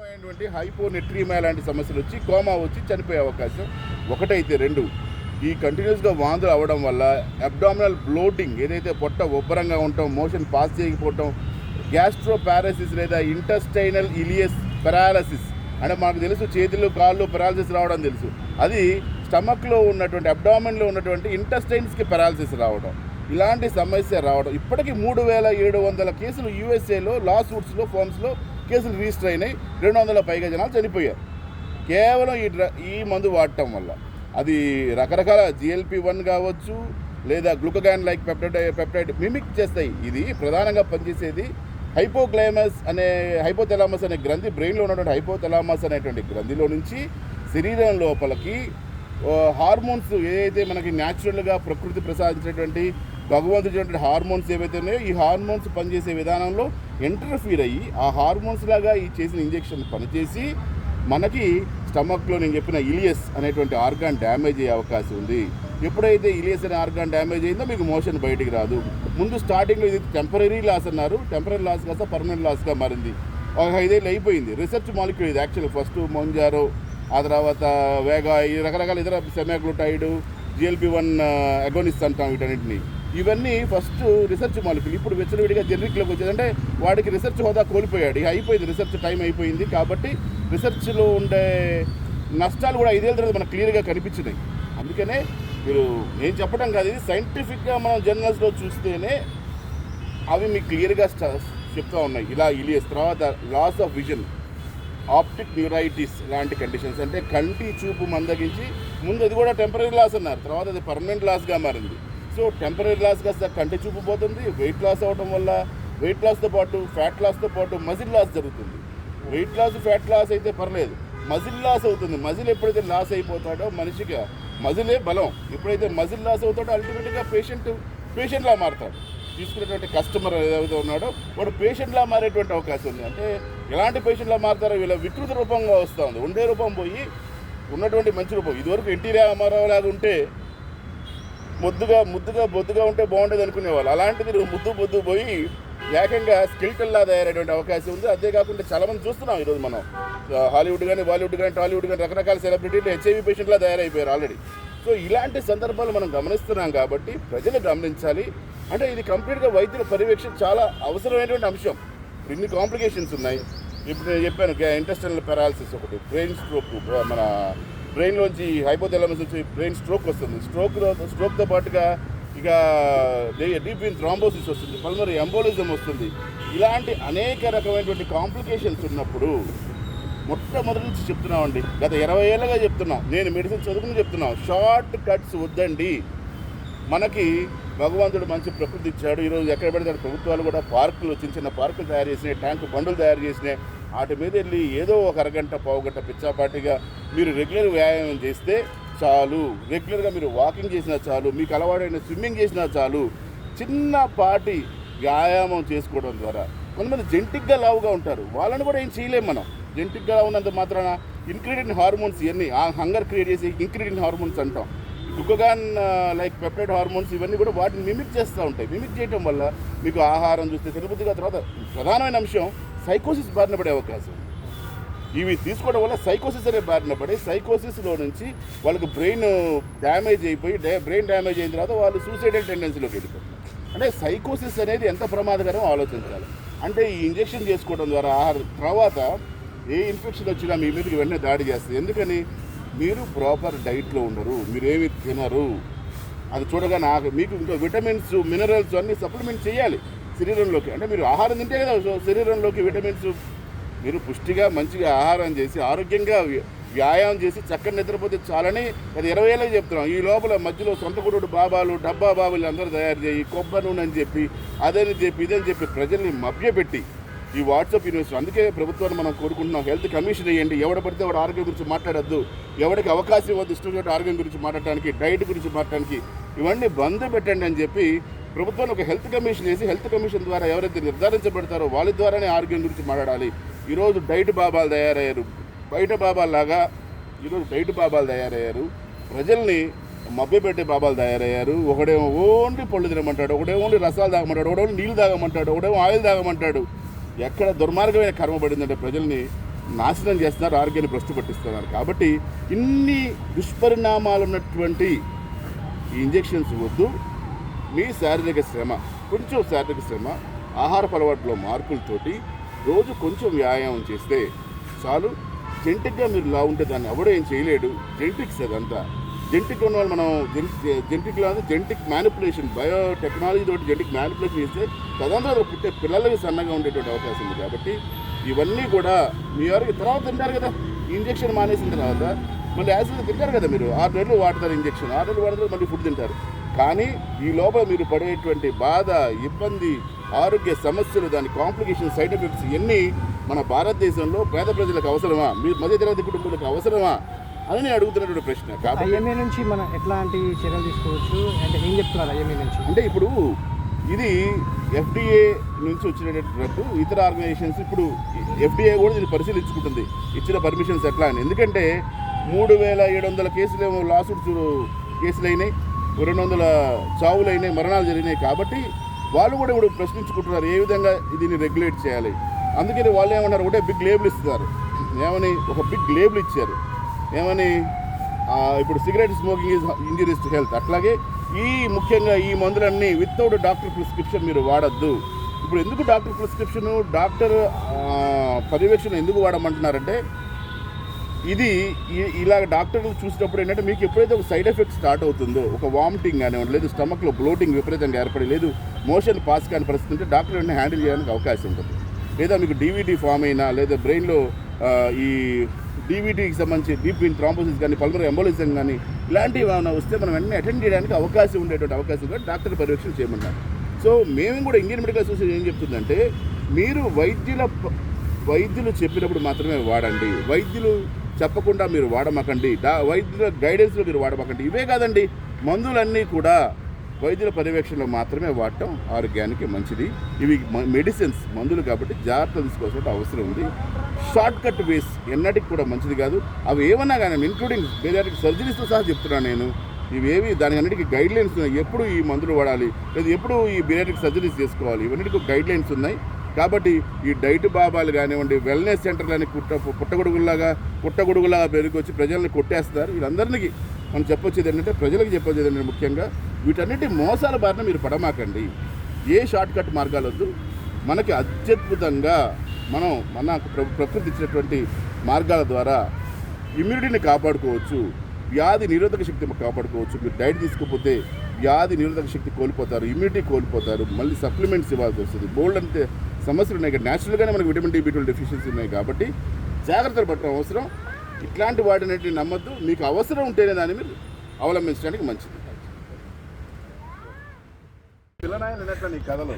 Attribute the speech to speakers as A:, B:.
A: అయినటువంటి హైపోనెట్రీమియా లాంటి సమస్యలు వచ్చి కోమా వచ్చి చనిపోయే అవకాశం ఒకటైతే, రెండు ఈ కంటిన్యూస్గా వాంతులు అవ్వడం వల్ల అబ్డామినల్ బ్లోటింగ్, ఏదైతే పొట్ట ఉబ్బరంగా ఉండటం, మోషన్ పాస్ చేయకపోవటం, గ్యాస్ట్రో పారాసిస్ లేదా ఇంటెస్టైనల్ ఇలియస్ పెరాలసిస్ అంటే మాకు తెలుసు చేతులు కాళ్ళు పెరాలసిస్ రావడం తెలుసు, అది స్టమక్లో ఉన్నటువంటి అబ్డామిన్లో ఉన్నటువంటి ఇంటెస్టైన్స్కి పెరాలసిస్ రావడం, ఇలాంటి సమస్య రావడం. ఇప్పటికీ 3700 కేసులు యూఎస్ఏలో లా సూట్స్లో ఫార్మ్స్లో కేసులు రిజిస్టర్ అయినాయి. 200 పైగా జనాలు చనిపోయారు కేవలం ఈ మందు వాడటం వల్ల. అది రకరకాల GLP-1 కావచ్చు లేదా గ్లూకగాన్ లైక్ పెప్టైడ్ మిమిక్ చేస్తాయి. ఇది ప్రధానంగా పనిచేసేది హైపోథలామస్ అనే గ్రంథి, బ్రెయిన్లో ఉన్నటువంటి హైపోథలామస్ అనేటువంటి గ్రంథిలో నుంచి శరీరం లోపలికి హార్మోన్స్ ఏదైతే మనకి న్యాచురల్గా ప్రకృతి ప్రసాదించినటువంటి భగవంతుడిటువంటి హార్మోన్స్ ఏవైతే ఉన్నాయో ఈ హార్మోన్స్ పనిచేసే విధానంలో ఇంటర్ఫీర్ అయ్యి ఆ హార్మోన్స్ లాగా ఈ చేసిన ఇంజెక్షన్ పనిచేసి మనకి స్టమక్లో నేను చెప్పిన ఇలియస్ అనేటువంటి ఆర్గాన్ డ్యామేజ్ అయ్యే అవకాశం ఉంది. ఎప్పుడైతే ఇలియస్ అనే ఆర్గాన్ డ్యామేజ్ అయిందో మీకు మోషన్ బయటికి రాదు. ముందు స్టార్టింగ్లో ఇది టెంపరీ లాస్ అన్నారు, టెంపరీ లాస్ కాస్త పర్మనెంట్ లాస్గా మారింది. ఒక 5 ఏళ్ళు అయిపోయింది. రిసర్చ్ మాలిక్యూల్ ఇది యాక్చువల్. ఫస్ట్ మొంజారో, ఆ తర్వాత వేగా, ఈ రకరకాల ఇతర సెమాగ్లూటైడ్, GLP-1 అగోనిస్ట్ అంటాం వీటన్నింటినీ. ఇవన్నీ ఫస్ట్ రిసర్చ్ మాలిక్యూల్. ఇప్పుడు విచ్చలవిడిగా జెనరిక్లోకి వచ్చేది. అంటే వాడికి రీసెర్చ్ హోదా కోల్పోయాడు. ఇక అయిపోయింది, రీసెర్చ్ టైం అయిపోయింది. కాబట్టి రీసెర్చ్లో ఉండే నష్టాలు కూడా 5 ఏళ్ళ తర్వాత మనకు క్లియర్గా కనిపించినాయి. అందుకనే మీరు నేను చెప్పడం కాదు, ఇది సైంటిఫిక్గా మనం జర్నల్స్లో చూస్తేనే అవి మీకు క్లియర్గా చెప్తూ ఉన్నాయి. ఇలా ఇలియస్, తర్వాత loss of vision, optic neuritis లాంటి కండిషన్స్, అంటే కంటి చూపు మందగించి, ముందు అది కూడా టెంపరీ లాస్ అన్నారు, తర్వాత అది పర్మనెంట్ లాస్గా మారింది. సో టెంపరీ లాస్ కాస్త కంటి చూపు పోతుంది. వెయిట్ లాస్ అవ్వడం వల్ల వెయిట్ లాస్తో పాటు ఫ్యాట్ లాస్తో పాటు మజిల్ లాస్ జరుగుతుంది. వెయిట్ లాస్ ఫ్యాట్ లాస్ అయితే పర్లేదు, మజిల్ లాస్ అవుతుంది. మజిల్ ఎప్పుడైతే లాస్ అయిపోతాడో మనిషిగా, మజిలే బలం, ఎప్పుడైతే మజిల్ లాస్ అవుతాడో అల్టిమేట్గా పేషెంట్లా మారుతాడు. తీసుకునేటువంటి కస్టమర్ ఏదైతే ఉన్నాడో వాడు పేషెంట్లా మారేటువంటి అవకాశం ఉంది. అంటే ఎలాంటి పేషెంట్లా మారుతారో వీళ్ళ వికృత రూపంగా వస్తూ ఉంది. ఉండే రూపం పోయి ఉన్నటువంటి మంచి రూపం. ఇదివరకు ఎన్టీ రామారావు లాగా ఉంటే ముద్దుగా బొద్దుగా ఉంటే బాగుండేది అనుకునేవాళ్ళు. అలాంటిది ముద్దు బొద్దు పోయి ఏకంగా స్కెల్టల్లా తయారయ్యేటువంటి అవకాశం ఉంది. అంతేకాకుండా చాలామంది చూస్తున్నాం ఈరోజు మనం హాలీవుడ్ కానీ, బాలీవుడ్ కానీ, టాలీవుడ్ కానీ రకరకాల సెలబ్రిటీలు HIV పేషెంట్లా తయారైపోయారు ఆల్రెడీ. సో ఇలాంటి సందర్భాలు మనం గమనిస్తున్నాం కాబట్టి ప్రజలు గమనించాలి. అంటే ఇది కంప్లీట్గా వైద్యుల పర్యవేక్షణ చాలా అవసరమైనటువంటి అంశం. ఇన్ని కాంప్లికేషన్స్ ఉన్నాయి. ఇప్పుడు నేను చెప్పాను ఇంటెస్టైనల్ పెరాలసిస్ ఒకటి, బ్రెయిన్ స్ట్రోక్, మన బ్రెయిన్లోంచి హైపోథాలమస్ నుంచి బ్రెయిన్ స్ట్రోక్ వస్తుంది. స్ట్రోక్తో పాటుగా ఇక డీప్ వెయిన్ థ్రాంబోసిస్ వస్తుంది, పల్మనరీ ఎంబోలిజం వస్తుంది. ఇలాంటి అనేక రకమైనటువంటి కాంప్లికేషన్స్ ఉన్నప్పుడు మొట్టమొదటి నుంచి చెప్తున్నామండి, గత 20 ఏళ్ళుగా చెప్తున్నాం, నేను మెడిసిన్ చదువుకుని చెప్తున్నాం, షార్ట్ కట్స్ వద్దండి. మనకి భగవంతుడు మంచి ప్రకృతి ఇచ్చాడు. ఈరోజు ఎక్కడ పడితే ప్రభుత్వాలు కూడా పార్కులు, చిన్న పార్కులు తయారు చేసినాయి, ట్యాంకు బండులు తయారు చేసినాయి. వాటి మీద వెళ్ళి ఏదో ఒక అరగంట పావుగంట పిచ్చాపాటిగా మీరు రెగ్యులర్ వ్యాయామం చేస్తే చాలు, రెగ్యులర్గా మీరు వాకింగ్ చేసినా చాలు, మీకు అలవాటైన స్విమ్మింగ్ చేసినా చాలు. చిన్నపాటి వ్యాయామం చేసుకోవడం ద్వారా కొంతమంది జెనెటిక్గా లావుగా ఉంటారు, వాళ్ళని కూడా ఏం చేయలేము మనం. జెనెటిక్గా ఉన్నంత మాత్రాన ఇంక్రీడియంట్ హార్మోన్స్ ఇవన్నీ హంగర్ క్రియేట్ చేసి ఇంక్రీడియంట్ హార్మోన్స్ అంటాం. గ్లూకగాన్ లైక్ పెప్టైడ్ హార్మోన్స్ ఇవన్నీ కూడా వాటిని మిమిక్ చేస్తూ ఉంటాయి. మిమిక్ చేయడం వల్ల మీకు ఆహారం చూస్తే తిరుపతిగా, తర్వాత ప్రధానమైన అంశం సైకోసిస్ బారిన పడే అవకాశం. ఇవి తీసుకోవడం వల్ల సైకోసిస్ అనే బారిన పడి సైకోసిస్లో నుంచి వాళ్ళకి బ్రెయిన్ డ్యామేజ్ అయిపోయి, బ్రెయిన్ డ్యామేజ్ అయిన తర్వాత వాళ్ళు సూసైడల్ టెండెన్సీలోకి వెళ్ళిపోతారు. అంటే సైకోసిస్ అనేది ఎంత ప్రమాదకరం ఆలోచించాలి. అంటే ఈ ఇంజెక్షన్ చేసుకోవడం ద్వారా తర్వాత ఏ ఇన్ఫెక్షన్ వచ్చినా మీ మీదకి వెంటనే దాడి చేస్తుంది. ఎందుకని మీరు ప్రాపర్ డైట్లో ఉండరు, మీరేమి తినరు. అది చూడగా మీకు ఇంకా విటమిన్స్, మినరల్స్ అన్నీ సప్లిమెంట్ చేయాలి శరీరంలోకి. అంటే మీరు ఆహారం తింటే కదా శరీరంలోకి విటమిన్స్. మీరు పుష్టిగా మంచిగా ఆహారం చేసి ఆరోగ్యంగా వ్యాయామం చేసి చక్కని నిద్రపోతే చాలని అది 20 ఏళ్ళకి చెప్తున్నాం. ఈ లోపల మధ్యలో సొంత గురుడు బాబాలు, డబ్బా బాబాలు అందరూ తయారు చేయి, కొబ్బరి నూనె అని చెప్పి, అదని చెప్పి, ఇదని చెప్పి ప్రజల్ని మభ్యపెట్టి ఈ వాట్సాప్ యూనివర్సిటీ. అందుకే ప్రభుత్వాన్ని మనం కోరుకుంటున్నాం, హెల్త్ కమిషన్ వేయండి. ఎవడ పడితే వాడు ఆరోగ్యం గురించి మాట్లాడద్దు, ఎవరికి అవకాశం ఇవ్వద్దు ఇష్టం చోట ఆరోగ్యం గురించి మాట్లాడటానికి, డైట్ గురించి మాట్లాడటానికి. ఇవన్నీ బంద్ పెట్టండి అని చెప్పి ప్రభుత్వాన్ని ఒక హెల్త్ కమిషన్ వేసి, హెల్త్ కమిషన్ ద్వారా ఎవరైతే నిర్ధారించబడతారో వాళ్ళ ద్వారానే ఆరోగ్యం గురించి మాట్లాడాలి. ఈరోజు డైట్ బాబాలు తయారయ్యారు, బయట బాబాల్లాగా ఈరోజు డైట్ బాబాలు తయారయ్యారు, ప్రజల్ని మభ్యపెట్టే బాబాలు తయారయ్యారు. ఒకడేమో ఓన్లీ పళ్ళు తినమంటాడు, ఒకడేమో ఓన్లీ రసాలు తాగమంటాడు, ఒకడేమో నీళ్ళు తాగమంటాడు, ఒకడేమో ఆయిల్ తాగమంటాడు. ఎక్కడ దుర్మార్గమైన కర్మ పడిందంటే ప్రజల్ని నాశనం చేస్తున్నారు, ఆరోగ్యాన్ని భ్రష్టు పట్టిస్తున్నారు. కాబట్టి ఇన్ని దుష్పరిణామాలు ఉన్నటువంటి ఈ ఇంజెక్షన్స్ వద్దు. మీ శారీరక శ్రమ, కొంచెం శారీరక శ్రమ, ఆహారపు అలవాట్లో మార్పులతోటి రోజు కొంచెం వ్యాయామం చేస్తే చాలు. జెంటిక్గా మీరు లా ఉంటే దాన్ని ఎవడో ఏం చేయలేడు. జెంటిక్స్ అదంతా. జెంటిక్ ఉన్న వాళ్ళు మనం జెంటిక్లో జెంటిక్ మ్యానిపులేషన్, బయోటెక్నాలజీ తోటి జెంటిక్ మ్యానిపులేషన్ చేస్తే తదనంతరం పుట్టే పిల్లలకి సన్నగా ఉండేటువంటి అవకాశం ఉంది. కాబట్టి ఇవన్నీ కూడా మీ వారికి తర్వాత తింటారు కదా, ఇంజెక్షన్ మానేసిన తర్వాత మళ్ళీ యాసిడ్ తింటారు కదా. మీరు 6 నెలలు వాడతారు ఇంజెక్షన్, 6 నెలలు వాడతారు, మళ్ళీ ఫుడ్ తింటారు. కానీ ఈ లోపల మీరు పడేటువంటి బాధ, ఇబ్బంది, ఆరోగ్య సమస్యలు, దాని కాంప్లికేషన్, సైడ్ ఎఫెక్ట్స్ ఇవన్నీ మన భారతదేశంలో పేద ప్రజలకు అవసరమా, మీ మధ్యతరగతి కుటుంబాలకు అవసరమా అని నేను అడుగుతున్నటువంటి ప్రశ్న. కాబట్టి
B: ఐఎంఏ నుంచి మనం ఎట్లాంటి చర్యలు తీసుకోవచ్చు అంటే ఏం చెప్తున్నారు ఐఎంఏ నుంచి?
A: అంటే ఇప్పుడు ఇది FDA నుంచి వచ్చినటువంటి డ్రగ్. ఇతర ఆర్గనైజేషన్స్ ఇప్పుడు FDA కూడా దీన్ని పరిశీలించుకుంటుంది, ఇచ్చిన పర్మిషన్స్ ఎట్లా అని. ఎందుకంటే 3700 కేసులేమో లాసూట్స్ కేసులు అయినాయి, 200 చావులు అయినాయి, మరణాలు జరిగినాయి. కాబట్టి వాళ్ళు కూడా ఇప్పుడు ప్రశ్నించుకుంటున్నారు ఏ విధంగా దీన్ని రెగ్యులేట్ చేయాలి. అందుకని వాళ్ళు ఏమన్నారు, ఒకటే బిగ్ లేబుల్ ఇస్తున్నారు. ఏమని ఒక బిగ్ లేబుల్ ఇచ్చారు, ఏమని ఇప్పుడు cigarette smoking is injurious to health. అట్లాగే ముఖ్యంగా ఈ మందులన్నీ వితౌట్ డాక్టర్ ప్రిస్క్రిప్షన్ మీరు వాడద్దు. ఇప్పుడు ఎందుకు డాక్టర్ ప్రిస్క్రిప్షన్, డాక్టర్ పర్యవేక్షణ ఎందుకు వాడమంటున్నారంటే, ఇది ఇలాగ డాక్టర్లు చూసినప్పుడు ఏంటంటే మీకు ఎప్పుడైతే ఒక సైడ్ ఎఫెక్ట్ స్టార్ట్ అవుతుందో, ఒక వామిటింగ్ కానివ్వండి, లేదు స్టమక్లో బ్లోటింగ్ విపరీతంగా ఏర్పడి, లేదు మోషన్ పాస్ కాని పరిస్థితి ఉంటే డాక్టర్ వెంటనే హ్యాండిల్ చేయడానికి అవకాశం ఉంటుంది. లేదా మీకు DVD ఫామ్ అయినా, లేదా బ్రెయిన్లో ఈ DVTకి సంబంధించి డీప్ వెయిన్ థ్రాంబోసిస్ కానీ, పల్మనరీ ఎంబోలిజం కానీ ఇలాంటివి ఏమైనా వస్తే మనం వెంటనే అటెండ్ చేయడానికి అవకాశం ఉండేటువంటి అవకాశం కూడా డాక్టర్ పర్యవేక్షణ చేయమన్నారు. సో మేము కూడా ఇండియన్ మెడికల్ అసోసియేషన్ ఏం చెప్తుందంటే, మీరు వైద్యులు చెప్పినప్పుడు మాత్రమే వాడండి, వైద్యులు చెప్పకుండా మీరు వాడమాకండి, వైద్యుల గైడెన్స్లో మీరు వాడమాకండి. ఇవే కాదండి, మందులన్నీ కూడా వైద్యుల పర్యవేక్షణలో మాత్రమే వాడటం ఆరోగ్యానికి మంచిది. ఇవి మెడిసిన్స్, మందులు కాబట్టి జాగ్రత్త తీసుకోవాల్సిన అవసరం ఉంది. షార్ట్ కట్ వేస్ ఎన్నటికి కూడా మంచిది కాదు. అవి ఏమన్నా కానీ ఇంక్లూడింగ్ బేరియాట్రిక్ సర్జరీస్తో సహా చెప్తున్నాను నేను. ఇవేవి దానికి అన్నిటికీ గైడ్ లైన్స్ ఉన్నాయి. ఎప్పుడు ఈ మందులు వాడాలి, లేదా ఎప్పుడు ఈ బేరియాట్రిక్ సర్జరీస్ చేసుకోవాలి, ఇవన్నిటికీ గైడ్ లైన్స్ ఉన్నాయి. కాబట్టి ఈ డైట్ బాబాలు కానివ్వండి, వెల్నెస్ సెంటర్లని పుట్టగొడుగులాగా పెరిగొచ్చి ప్రజల్ని కొట్టేస్తారు. వీళ్ళందరికీ మనం చెప్పొచ్చేది ఏంటంటే, ప్రజలకు చెప్పొచ్చేది ఏంటంటే ముఖ్యంగా వీటన్నిటి మోసాల బారిన మీరు పడమాకండి. ఏ షార్ట్ కట్ మార్గాలు వద్దు. మనకి అత్యద్భుతంగా మన ప్రకృతి ఇచ్చినటువంటి మార్గాల ద్వారా ఇమ్యూనిటీని కాపాడుకోవచ్చు, వ్యాధి నిరోధక శక్తి కాపాడుకోవచ్చు. మీరు డైట్ తీసుకోకపోతే వ్యాధి నిరోధక శక్తి కోల్పోతారు, ఇమ్యూనిటీ కోల్పోతారు, మళ్ళీ సప్లిమెంట్స్ ఇవ్వాల్సి వస్తుంది. బోల్డ్ అంటే సమస్యలు ఉన్నాయి. న్యాచురల్గానే మనకు విటమిన్ D, B12 డెఫిషియన్సీ ఉన్నాయి. కాబట్టి జాగ్రత్తలు పడటం అవసరం. ఇట్లాంటి వాటిని నమ్మద్దు. మీకు అవసరం ఉంటేనే దాన్ని మీరు అవలంబించడానికి మంచిది. పిల్లనాయన వినట్ల నీ కథలో